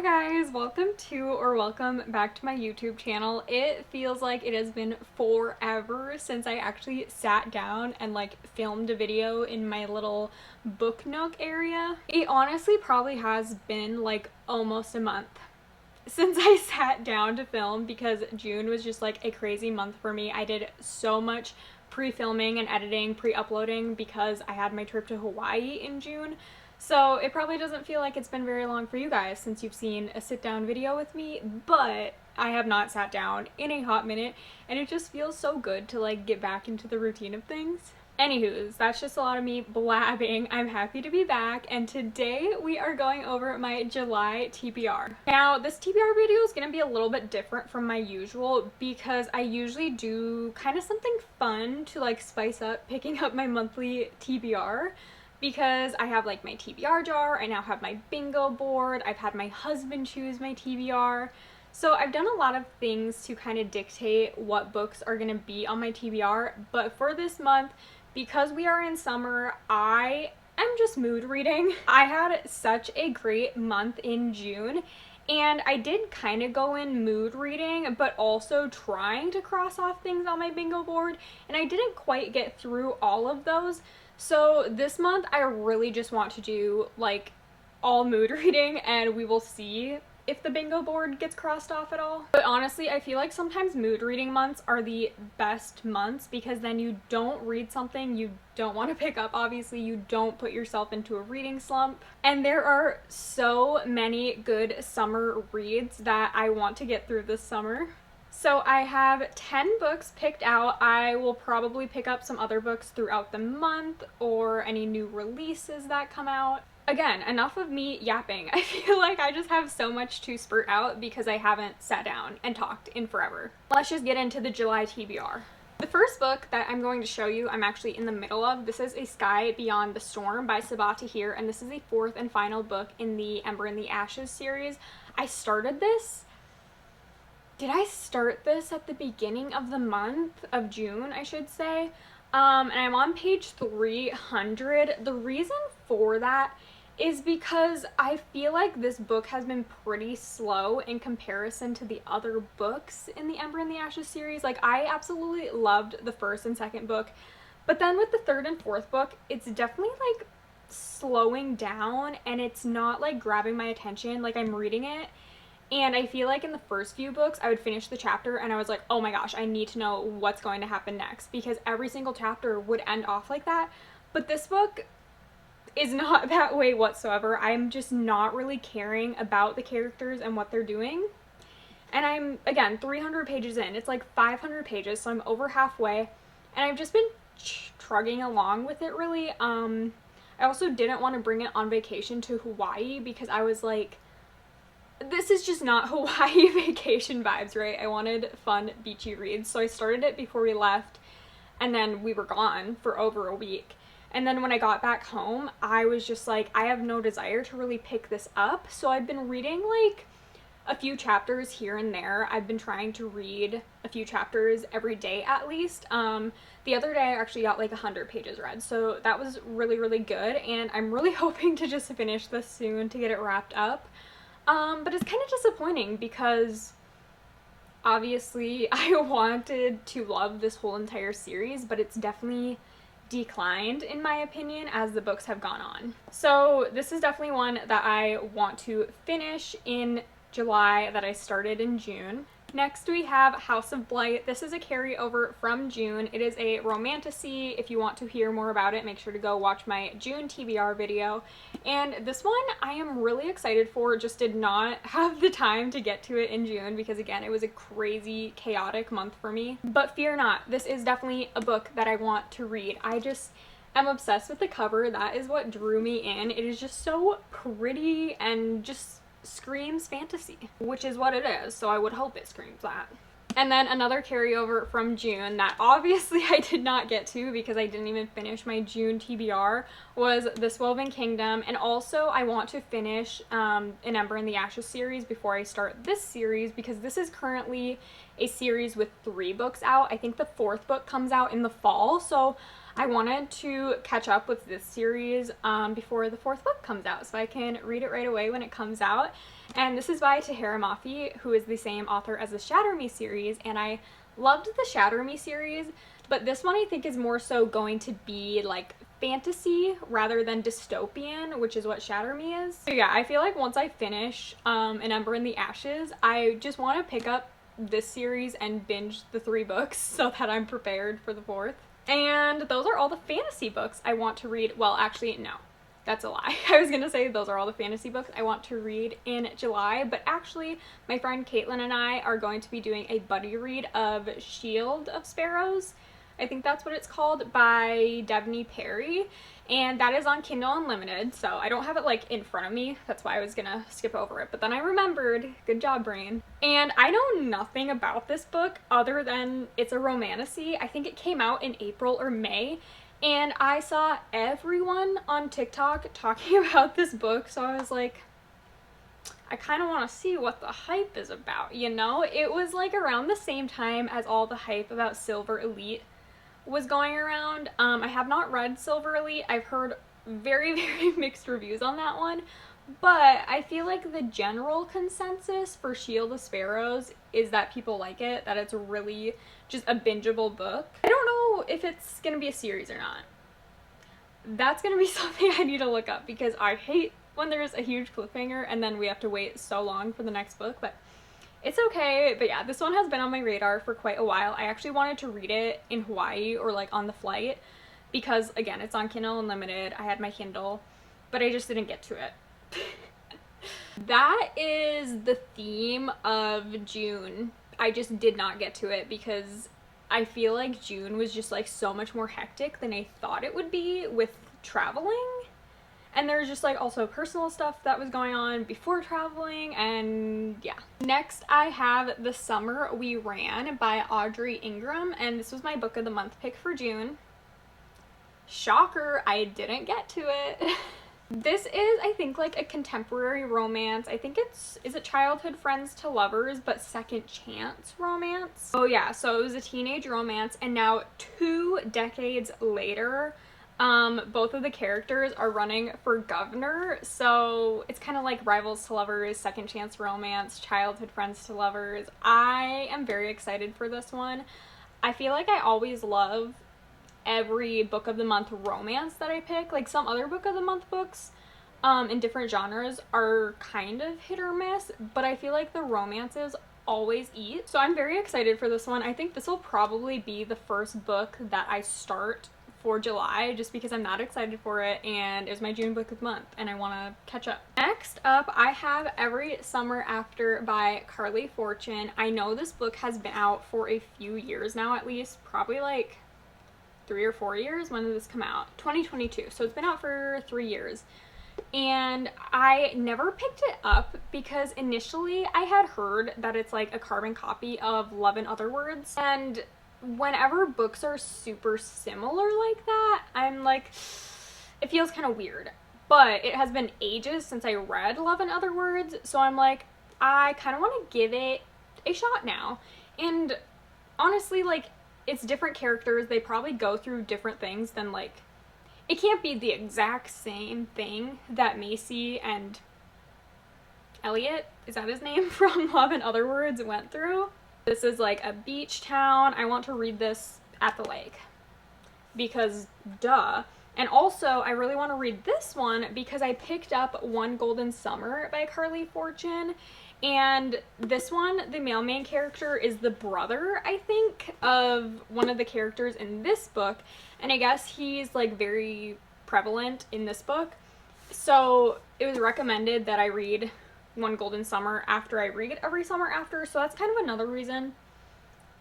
guys, welcome back to my YouTube channel. It feels like it has been forever since I actually sat down and filmed a video in my little book nook area. It honestly probably has been almost a month since I sat down to film because June was just a crazy month for me. I did so much pre-filming and editing, pre-uploading because I had my trip to Hawaii in June. So it probably doesn't feel like it's been very long for you guys since you've seen a sit-down video with me, but I have not sat down in a hot minute and it just feels so good to get back into the routine of things. Anywho's, that's just a lot of me blabbing. I'm happy to be back, and today we are going over my July TBR. Now, this TBR video is going to be a little bit different from my usual because I usually do kind of something fun to spice up picking up my monthly TBR. Because I have my TBR jar, I now have my bingo board, I've had my husband choose my TBR. So I've done a lot of things to kind of dictate what books are going to be on my TBR, but for this month, because we are in summer, I am just mood reading. I had such a great month in June, and I did kind of go in mood reading, but also trying to cross off things on my bingo board, and I didn't quite get through all of those. So this month I really just want to do all mood reading, and we will see if the bingo board gets crossed off at all. But honestly, I feel like sometimes mood reading months are the best months because then you don't read something you don't want to pick up. Obviously, you don't put yourself into a reading slump. And there are so many good summer reads that I want to get through this summer. So I have 10 books picked out. I will probably pick up some other books throughout the month or any new releases that come out. Again, enough of me yapping. I feel like I just have so much to spurt out because I haven't sat down and talked in forever. Let's just get into the July TBR. The first book that I'm going to show you, I'm actually in the middle of. This is A Sky Beyond the Storm by Sabaa Tahir, and this is the fourth and final book in the Ember and the Ashes series. I started this. Did I start this at the beginning of the month of June, I should say? And I'm on page 300. The reason for that is because I feel like this book has been pretty slow in comparison to the other books in the Ember and the Ashes series. I absolutely loved the first and second book, but then with the third and fourth book, it's definitely slowing down and it's not grabbing my attention. I'm reading it, and I feel like in the first few books, I would finish the chapter and I was like, oh my gosh, I need to know what's going to happen next, because every single chapter would end off like that. But this book is not that way whatsoever. I'm just not really caring about the characters and what they're doing. And I'm, again, 300 pages in. It's 500 pages, so I'm over halfway. And I've just been trugging along with it, really. I also didn't want to bring it on vacation to Hawaii because I was like, this is just not Hawaii vacation vibes, right? I wanted fun, beachy reads. So I started it before we left, and then we were gone for over a week. And then when I got back home, I was just like, I have no desire to really pick this up. So I've been reading a few chapters here and there. I've been trying to read a few chapters every day at least. The other day I actually got 100 pages read. So that was really, really good. And I'm really hoping to just finish this soon to get it wrapped up. But it's kind of disappointing because obviously I wanted to love this whole entire series, but it's definitely declined in my opinion as the books have gone on. So this is definitely one that I want to finish in July that I started in June. Next we have House of Blight. This is a carryover from June. It is a romantasy. If you want to hear more about it, make sure to go watch my June TBR video. And this one I am really excited for, just did not have the time to get to it in June because again, it was a crazy chaotic month for me. But fear not, this is definitely a book that I want to read. I just am obsessed with the cover. That is what drew me in. It is just so pretty and just screams fantasy, which is what it is, so I would hope it screams that. And then another carryover from June that obviously I did not get to because I didn't even finish my June TBR was This Woven Kingdom, and also I want to finish an Ember and the Ashes series before I start this series because this is currently a series with 3 books out. I think the 4th book comes out in the fall, so I wanted to catch up with this series before the fourth book comes out so I can read it right away when it comes out. And this is by Tahereh Mafi, who is the same author as the Shatter Me series, and I loved the Shatter Me series, but this one I think is more so going to be like fantasy rather than dystopian, which is what Shatter Me is. So yeah, I feel like once I finish An Ember in the Ashes, I just want to pick up this series and binge the 3 books so that I'm prepared for the 4th. And those are all the fantasy books I want to read. Well, actually, no. That's a lie. I was gonna say those are all the fantasy books I want to read in July, but actually my friend Caitlin and I are going to be doing a buddy read of Shield of Sparrows. I think that's what it's called, by Devney Perry, and that is on Kindle Unlimited, so I don't have it like in front of me. That's why I was gonna skip over it, but then I remembered. Good job, brain. And I know nothing about this book other than it's a romantasy. I think it came out in April or May, and I saw everyone on TikTok talking about this book, so I was like, I kind of want to see what the hype is about, you know? It was like around the same time as all the hype about Silver Elite was going around. I have not read Silver Elite. I've heard very, very mixed reviews on that one, but I feel like the general consensus for Shield of Sparrows is that people like it, that it's really just a bingeable book. I don't know if it's gonna be a series or not. That's gonna be something I need to look up because I hate when there's a huge cliffhanger and then we have to wait so long for the next book, but it's okay. But yeah, this one has been on my radar for quite a while. I actually wanted to read it in Hawaii or like on the flight because, again, it's on Kindle Unlimited. I had my Kindle, but I just didn't get to it. That is the theme of June. I just did not get to it because I feel like June was just like so much more hectic than I thought it would be with traveling. And there's just like also personal stuff that was going on before traveling, and yeah. Next I have The Summer We Ran by Audrey Ingram, and this was my book of the month pick for June. Shocker, I didn't get to it. This is, I think, like a contemporary romance. I think is it childhood friends to lovers, but second chance romance? Oh yeah, so it was a teenage romance, and now 2 decades later, both of the characters are running for governor, so it's kind of like rivals to lovers, second chance romance, childhood friends to lovers. I am very excited for this one. I feel like I always love every book of the month romance that I pick. Like some other book of the month books in different genres are kind of hit or miss, but I feel like the romances always eat. So I'm very excited for this one. I think this will probably be the first book that I start for July just because I'm not excited for it and it was my June book of the month and I want to catch up. Next up, I have Every Summer After by Carly Fortune. I know this book has been out for a few years now, at least probably like 3 or 4 years. When did this come out? 2022. So it's been out for 3 years. And I never picked it up because initially I had heard that it's like a carbon copy of Love in Other Words, and whenever books are super similar like that, I'm like, it feels kind of weird. But it has been ages since I read Love in Other Words, so I'm like, I kind of want to give it a shot now. And honestly, like, it's different characters. They probably go through different things than, like, it can't be the exact same thing that Macy and Elliot, is that his name, from Love in Other Words went through. This is like a beach town. I want to read this at the lake because duh. And also I really want to read this one because I picked up One Golden Summer by Carly Fortune, and this one, the male main character is the brother, I think, of one of the characters in this book, and I guess he's like very prevalent in this book. So it was recommended that I read One Golden Summer after I read Every Summer After, so that's kind of another reason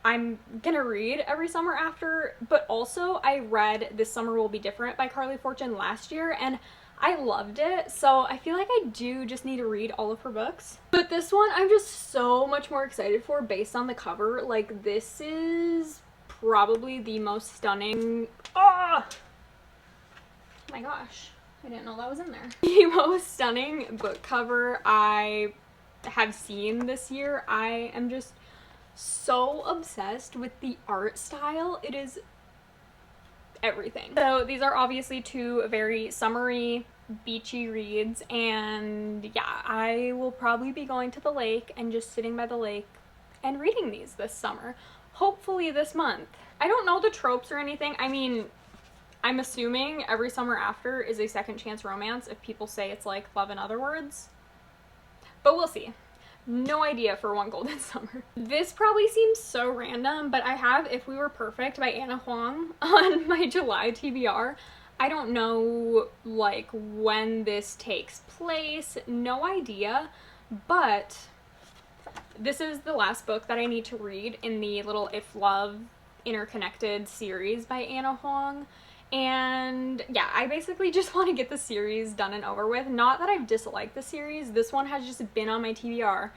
I'm gonna read Every Summer After. But also I read This Summer Will Be Different by Carly Fortune last year and I loved it, so I feel like I do just need to read all of her books. But this one I'm just so much more excited for based on the cover. Like, this is probably the most stunning, oh my gosh, I didn't know that was in there. The most stunning book cover I have seen this year. I am just so obsessed with the art style. It is everything. So these are obviously two very summery, beachy reads, and yeah, I will probably be going to the lake and just sitting by the lake and reading these this summer. Hopefully this month. I don't know the tropes or anything. I mean, I'm assuming Every Summer After is a second chance romance if people say it's like Love in Other Words. But we'll see. No idea for One Golden Summer. This probably seems so random, but I have If We Were Perfect by Anna Huang on my July TBR. I don't know like when this takes place, no idea, but this is the last book that I need to read in the little If Love Interconnected series by Anna Huang. And yeah, I basically just want to get the series done and over with. Not that I've disliked the series. This one has just been on my TBR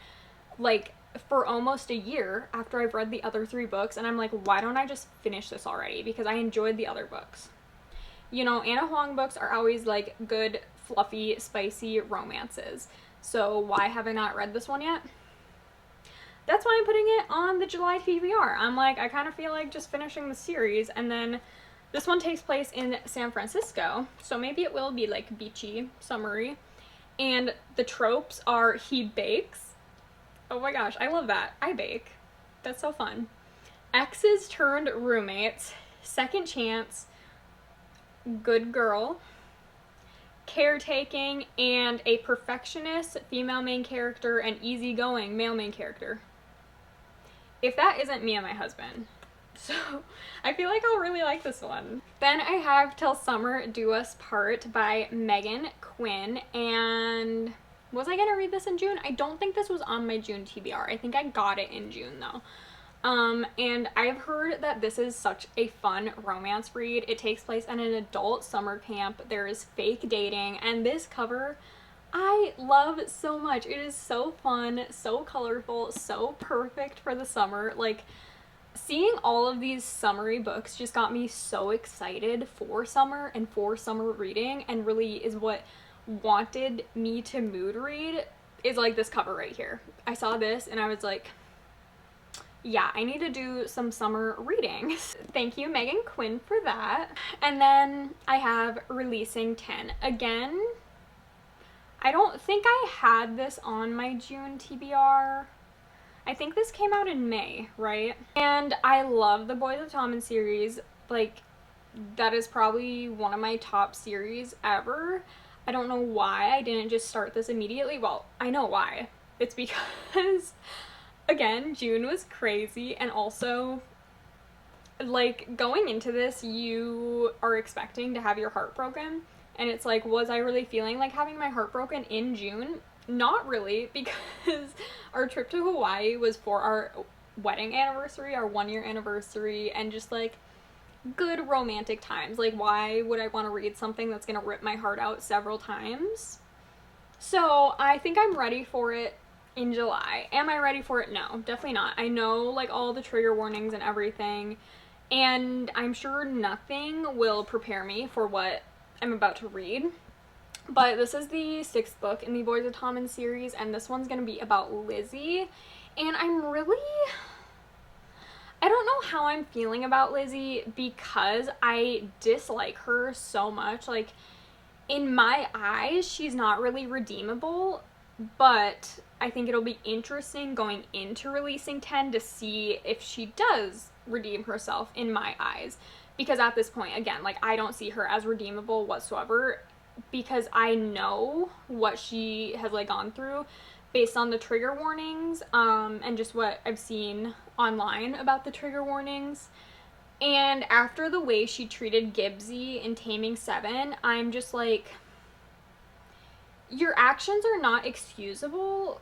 like for almost a year after I've read the other 3 books, and I'm like, why don't I just finish this already? Because I enjoyed the other books. You know, Anna Huang books are always like good, fluffy, spicy romances. So why have I not read this one yet? That's why I'm putting it on the July TBR. I'm like, I kind of feel like just finishing the series, and then this one takes place in San Francisco, so maybe it will be like beachy, summery. And the tropes are he bakes. Oh my gosh, I love that. I bake. That's so fun. Exes turned roommates, second chance, good girl, caretaking, and a perfectionist female main character and easygoing male main character. If that isn't me and my husband. So I feel like I'll really like this one. Then I have Till Summer Do Us Part by Megan Quinn, and was I gonna read this in June? I don't think this was on my June TBR. I think I got it in June though. And I've heard that this is such a fun romance read. It takes place at an adult summer camp. There is fake dating, and this cover I love so much. It is so fun, so colorful, so perfect for the summer. Like, seeing all of these summery books just got me so excited for summer and for summer reading, and really is what wanted me to mood read is like this cover right here. I saw this and I was like, yeah, I need to do some summer reading. Thank you, Megan Quinn, for that. And then I have Releasing 10. Again, I don't think I had this on my June TBR. I think this came out in May, right? And I love the Boys of Tommen series. Like, that is probably one of my top series ever. I don't know why I didn't just start this immediately. Well, I know why. It's because, again, June was crazy, and also, like, going into this, you are expecting to have your heart broken, and it's like, was I really feeling like having my heart broken in June? Not really, because our trip to Hawaii was for our wedding anniversary, our 1-year anniversary, and just like good romantic times. Like, why would I want to read something that's gonna rip my heart out several times? So I think I'm ready for it in July. Am I ready for it? No, definitely not. I know like all the trigger warnings and everything, and I'm sure nothing will prepare me for what I'm about to read. But this is the 6th book in the Boys of Tommen series, and this one's gonna be about Lizzie. And I don't know how I'm feeling about Lizzie, because I dislike her so much. Like, in my eyes, she's not really redeemable, but I think it'll be interesting going into Releasing 10 to see if she does redeem herself in my eyes. Because at this point, again, like, I don't see her as redeemable whatsoever, because I know what she has like gone through based on the trigger warnings, and just what I've seen online about the trigger warnings. And after the way she treated Gibbsy in Taming 7, I'm just like, your actions are not excusable,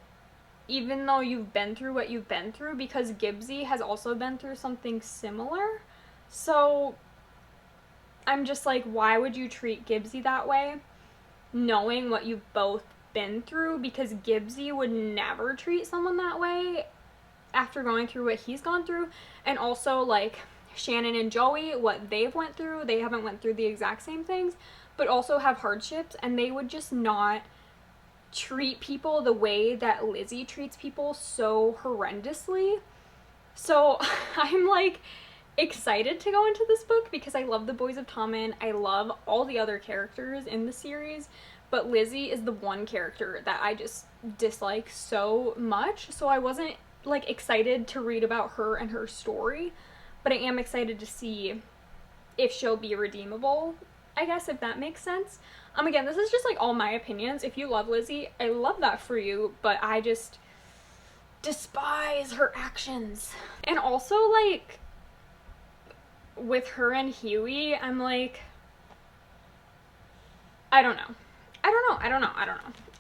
even though you've been through what you've been through, because Gibbsy has also been through something similar. So I'm just like, why would you treat Gibbsy that way, knowing what you've both been through? Because Gibbsy would never treat someone that way after going through what he's gone through. And also, like, Shannon and Joey, what they've went through, they haven't went through the exact same things, but also have hardships, and they would just not treat people the way that Lizzie treats people so horrendously. So I'm like, excited to go into this book because I love the Boys of Tommen. I love all the other characters in the series, but Lizzie is the one character that I just dislike so much. So I wasn't like excited to read about her and her story, but I am excited to see if she'll be redeemable, I guess, if that makes sense. Again, this is just like all my opinions. If you love Lizzie, I love that for you, but I just despise her actions. And also, like, with her and Huey, I'm like, I don't know.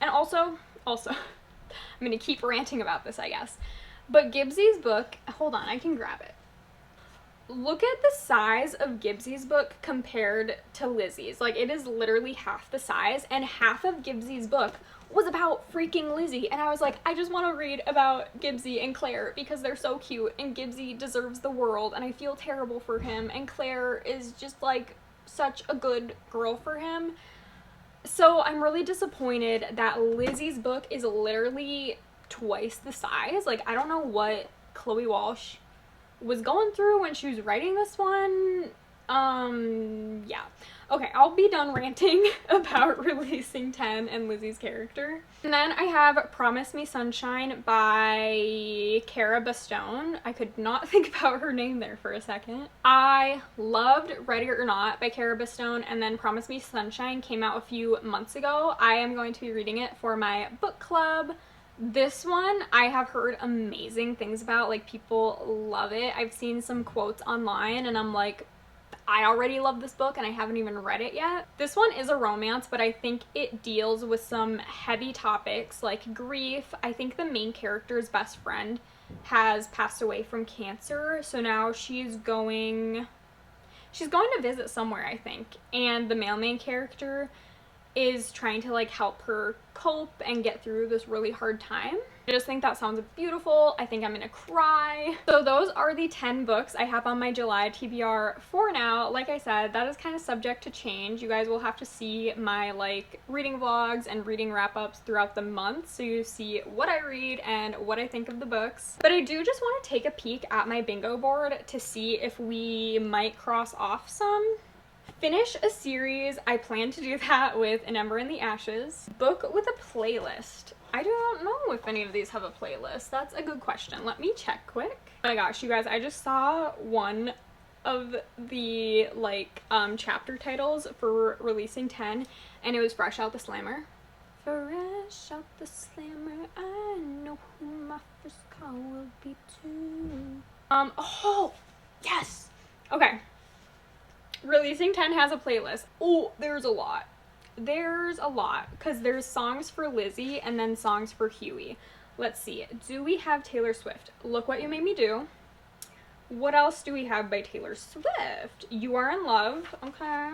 And also, I'm gonna keep ranting about this, I guess. But Gibbs's book, hold on, I can grab it. Look at the size of Gibbs's book compared to Lizzie's. Like, it is literally half the size, and half of Gibbs's book was about freaking Lizzie. And I was like, I just want to read about Gibbsy and Claire because they're so cute, and Gibbsy deserves the world, and I feel terrible for him, and Claire is just like such a good girl for him. So I'm really disappointed that Lizzie's book is literally twice the size. Like, I don't know what Chloe Walsh was going through when she was writing this one. Yeah. Okay, I'll be done ranting about Releasing 10 and Lizzie's character. And then I have Promise Me Sunshine by Cara Bastone. I could not think about her name there for a second. I loved Ready or Not by Cara Bastone, and then Promise Me Sunshine came out a few months ago. I am going to be reading it for my book club. This one I have heard amazing things about. Like, people love it. I've seen some quotes online and I'm like, I already love this book and I haven't even read it yet. This one is a romance, but I think it deals with some heavy topics like grief. I think the main character's best friend has passed away from cancer, so now she's going to visit somewhere, I think, and the male main character is trying to like help her cope and get through this really hard time. I just think that sounds beautiful. I think I'm gonna cry. So those are the 10 books I have on my July TBR for now. Like I said, that is kind of subject to change. You guys will have to see my like reading vlogs and reading wrap-ups throughout the month so you see what I read and what I think of the books. But I do just want to take a peek at my bingo board to see if we might cross off some. Finish a series. I plan to do that with An Ember in the Ashes. Book with a playlist. I don't know if any of these have a playlist. That's a good question. Let me check quick. Oh my gosh, you guys, I just saw one of the like chapter titles for Releasing 10 and it was Fresh Out the Slammer. Fresh out the slammer, I know who my first call will be too. Oh, yes! Okay. Releasing 10 has a playlist. Oh, there's a lot. There's a lot, because there's songs for Lizzie and then songs for Huey. Let's see. Do we have Taylor Swift? Look What You Made Me Do. What else do we have by Taylor Swift? You Are in Love. Okay.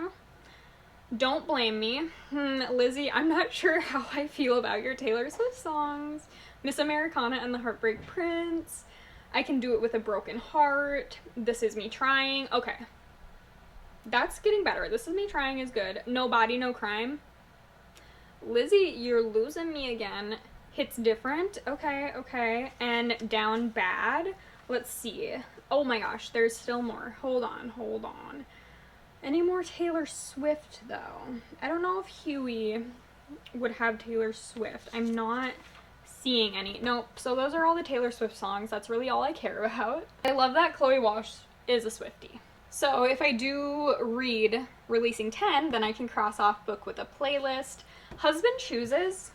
Don't Blame Me. Lizzie, I'm not sure how I feel about your Taylor Swift songs. Miss Americana and the Heartbreak Prince. I Can Do It With a Broken Heart. This Is Me Trying. Okay. That's getting better. This Is Me Trying is good. No Body, No Crime. Lizzie, you're losing me again. Hits Different. Okay, okay. And Down Bad. Let's see. Oh my gosh, there's still more. Hold on. Any more Taylor Swift, though? I don't know if Huey would have Taylor Swift. I'm not seeing any. Nope. So those are all the Taylor Swift songs. That's really all I care about. I love that Chloe Walsh is a Swiftie. So if I do read Releasing 10, then I can cross off Book with a Playlist. Husband Chooses.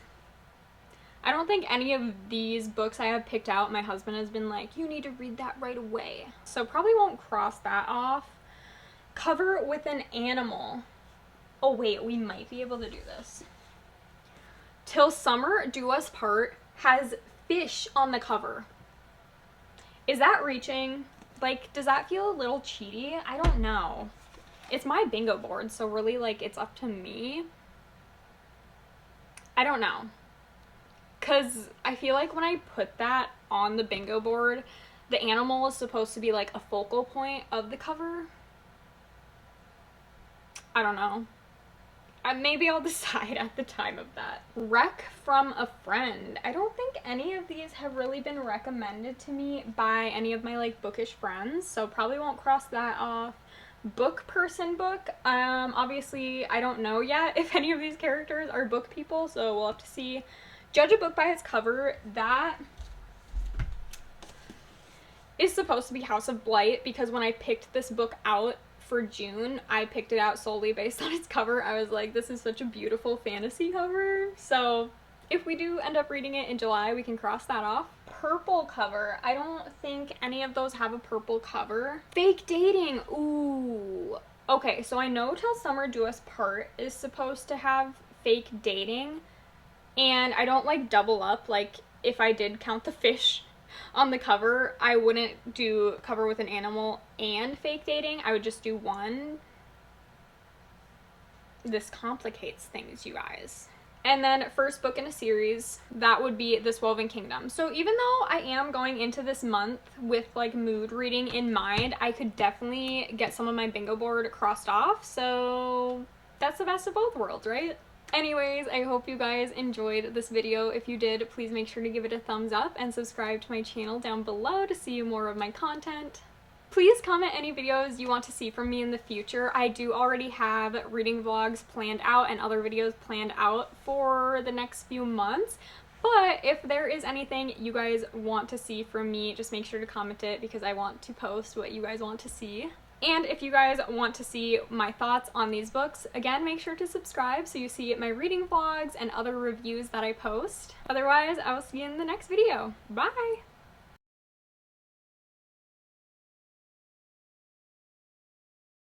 I don't think any of these books I have picked out, my husband has been like, you need to read that right away. So probably won't cross that off. Cover with an Animal. Oh wait, we might be able to do this. Till Summer Do Us Part has fish on the cover. Is that reaching? Like, does that feel a little cheaty? I don't know. It's my bingo board, so really, like, it's up to me. I don't know. Because I feel like when I put that on the bingo board, the animal is supposed to be, like, a focal point of the cover. I don't know. Maybe I'll decide at the time of that. Rec from a friend. I don't think any of these have really been recommended to me by any of my like bookish friends, so probably won't cross that off. Book person book. Obviously I don't know yet if any of these characters are book people, so we'll have to see. Judge a book by its cover. That is supposed to be House of Blight, because when I picked this book out for June, I picked it out solely based on its cover. I was like, this is such a beautiful fantasy cover. So if we do end up reading it in July, we can cross that off. Purple cover. I don't think any of those have a purple cover. Fake dating. Ooh. Okay, so I know Till Summer Do Us Part is supposed to have fake dating, and I don't like double up. Like, if I did count the fish on the cover, I wouldn't do cover with an animal and fake dating. I would just do one. This complicates things, you guys. And then first book in a series, that would be This Woven Kingdom. So even though I am going into this month with like mood reading in mind, I could definitely get some of my bingo board crossed off. So that's the best of both worlds, right? Anyways, I hope you guys enjoyed this video. If you did, please make sure to give it a thumbs up and subscribe to my channel down below to see more of my content. Please comment any videos you want to see from me in the future. I do already have reading vlogs planned out and other videos planned out for the next few months. But if there is anything you guys want to see from me, just make sure to comment it, because I want to post what you guys want to see. And if you guys want to see my thoughts on these books, again, make sure to subscribe so you see my reading vlogs and other reviews that I post. Otherwise, I will see you in the next video. Bye!